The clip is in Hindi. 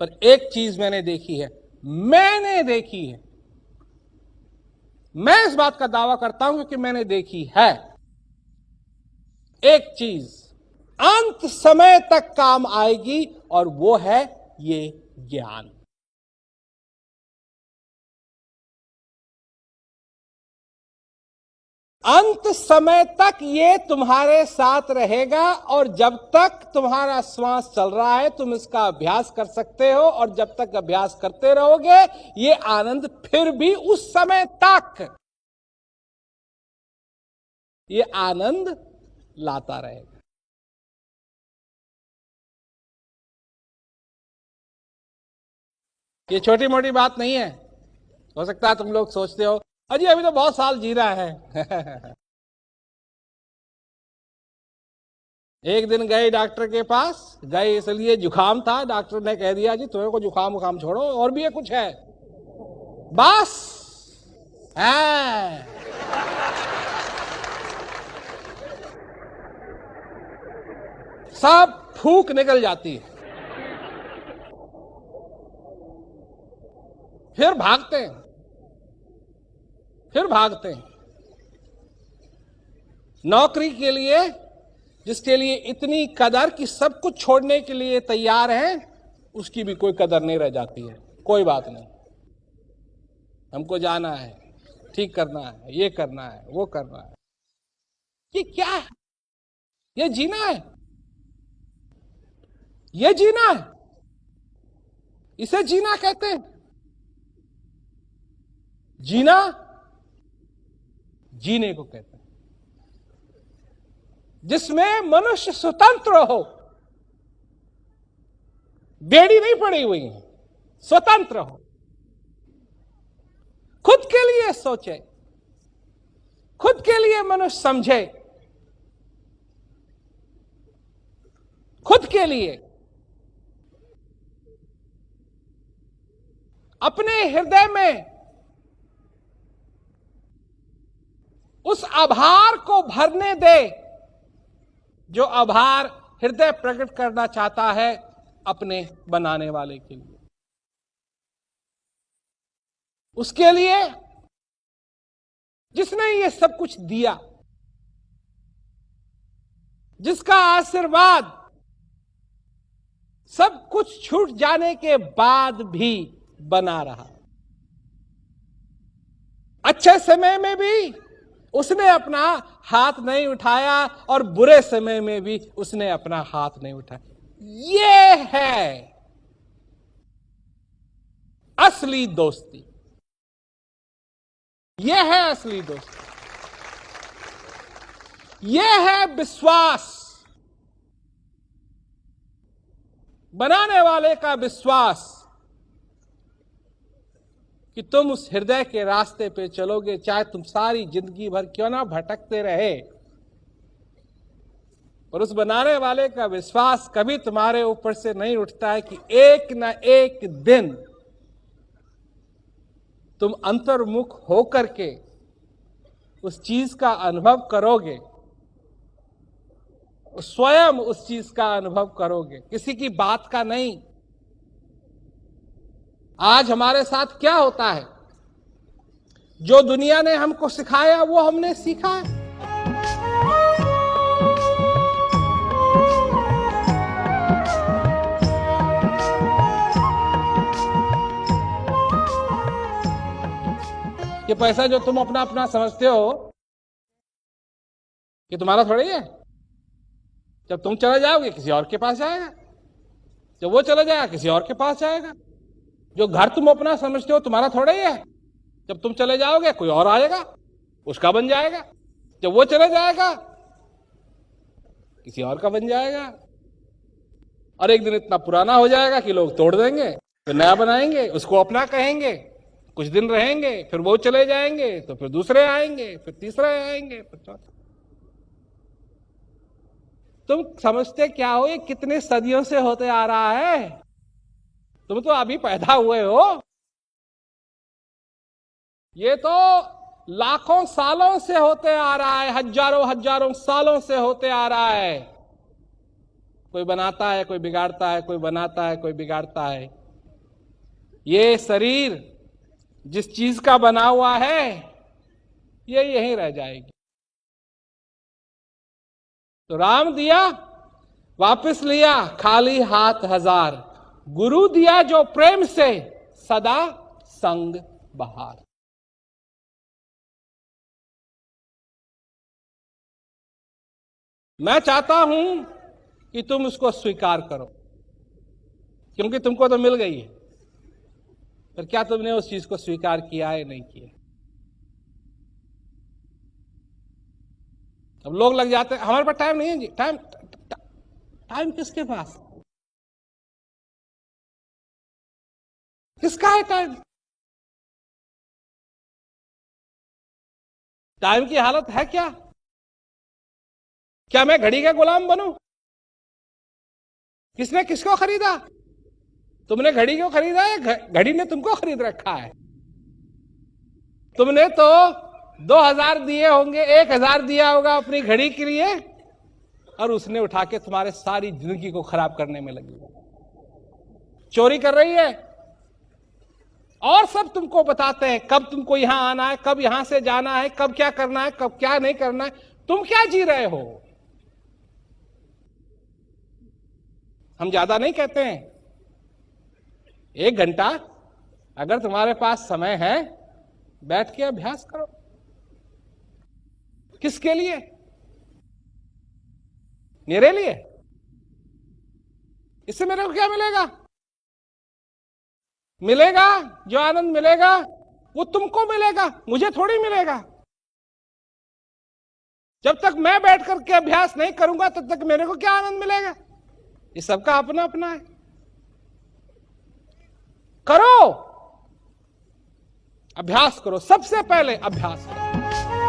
पर एक चीज मैंने देखी है, मैं इस बात का दावा करता हूं क्योंकि मैंने देखी है। एक चीज अंत समय तक काम आएगी और वो है ये ज्ञान। अंत समय तक ये तुम्हारे साथ रहेगा और जब तक तुम्हारा श्वास चल रहा है तुम इसका अभ्यास कर सकते हो, और जब तक अभ्यास करते रहोगे ये आनंद फिर भी उस समय तक ये आनंद लाता रहेगा। ये छोटी मोटी बात नहीं है। हो सकता है तुम लोग सोचते हो अजी अभी तो बहुत साल जी रहा है। एक दिन गए डॉक्टर के पास, गए इसलिए जुकाम था, डॉक्टर ने कह दिया जी तुम्हें को जुकाम उकाम छोड़ो और भी ये कुछ है बस है। सब फूक निकल जाती है, फिर भागते हैं। नौकरी के लिए जिसके लिए इतनी कदर कि सब कुछ छोड़ने के लिए तैयार है, उसकी भी कोई कदर नहीं रह जाती है। कोई बात नहीं, हमको जाना है, ठीक करना है, ये करना है, वो करना है। ये क्या है? ये जीना है, ये जीना है, इसे जीना कहते हैं। जीना जीने को कहते हैं जिसमें मनुष्य स्वतंत्र हो, बेड़ी नहीं पड़ी हुई है, स्वतंत्र हो, खुद के लिए सोचे, खुद के लिए मनुष्य समझे, खुद के लिए अपने हृदय में उस आभार को भरने दे जो आभार हृदय प्रकट करना चाहता है अपने बनाने वाले के लिए। उसके लिए जिसने ये सब कुछ दिया, जिसका आशीर्वाद सब कुछ छूट जाने के बाद भी बना रहा। अच्छे समय में भी उसने अपना हाथ नहीं उठाया और बुरे समय में भी उसने अपना हाथ नहीं उठाया। ये है असली दोस्ती, ये है असली दोस्ती, ये है विश्वास, बनाने वाले का विश्वास कि तुम उस हृदय के रास्ते पे चलोगे, चाहे तुम सारी जिंदगी भर क्यों ना भटकते रहे, और उस बनाने वाले का विश्वास कभी तुम्हारे ऊपर से नहीं उठता है कि एक न एक दिन तुम अंतर्मुख होकर के उस चीज का अनुभव करोगे, स्वयं उस चीज का अनुभव करोगे, किसी की बात का नहीं। आज हमारे साथ क्या होता है, जो दुनिया ने हमको सिखाया वो हमने सीखा है। ये पैसा जो तुम अपना अपना समझते हो कि तुम्हारा थोड़ा ही है। जब तुम चले जाओगे किसी और के पास जाएगा, जब वो चला जाएगा किसी और के पास जाएगा। जो घर तुम अपना समझते हो तुम्हारा थोड़ा ही है, जब तुम चले जाओगे कोई और आएगा, उसका बन जाएगा। जब वो चले जाएगा किसी और का बन जाएगा, और एक दिन इतना पुराना हो जाएगा कि लोग तोड़ देंगे, फिर नया बनाएंगे, उसको अपना कहेंगे, कुछ दिन रहेंगे, फिर वो चले जाएंगे, तो फिर दूसरे आएंगे, फिर तीसरे आएंगे, फिर चौथे। तुम समझते क्या हो, ये कितने सदियों से होते आ रहा है। तुम तो अभी पैदा हुए हो, ये तो लाखों सालों से होते आ रहा है, हजारों हजारों सालों से होते आ रहा है। कोई बनाता है, कोई बिगाड़ता है, कोई बनाता है, कोई बिगाड़ता है। ये शरीर जिस चीज का बना हुआ है ये यहीं रह जाएगी। तो राम दिया, वापस लिया खाली हाथ हजार, गुरु दिया जो प्रेम से, सदा संग बहार। मैं चाहता हूं कि तुम उसको स्वीकार करो, क्योंकि तुमको तो मिल गई है, पर क्या तुमने उस चीज को स्वीकार किया या नहीं किया? अब लोग लग जाते हैं, हमारे पास टाइम नहीं है जी। टाइम किसके पास? किसका है टाइम? टाइम की हालत है क्या? क्या मैं घड़ी का गुलाम बनूं? किसने किसको खरीदा? तुमने घड़ी को खरीदा या घड़ी ने तुमको खरीद रखा है? तुमने तो 2000 दिए होंगे, 1000 दिया होगा अपनी घड़ी के लिए, और उसने उठा के तुम्हारे सारी जिंदगी को खराब करने में लगी। चोरी कर रही है, और सब तुमको बताते हैं कब तुमको यहां आना है, कब यहां से जाना है, कब क्या करना है, कब क्या नहीं करना है। तुम क्या जी रहे हो? हम ज्यादा नहीं कहते हैं, 1 घंटा अगर तुम्हारे पास समय है, बैठ के अभ्यास करो। किसके लिए? मेरे लिए? इससे मेरे को क्या मिलेगा? मिलेगा जो आनंद मिलेगा वो तुमको मिलेगा, मुझे थोड़ी मिलेगा। जब तक मैं बैठ करके अभ्यास नहीं करूंगा तब तक मेरे को क्या आनंद मिलेगा? ये सबका अपना अपना है। करो, अभ्यास करो, सबसे पहले अभ्यास करो।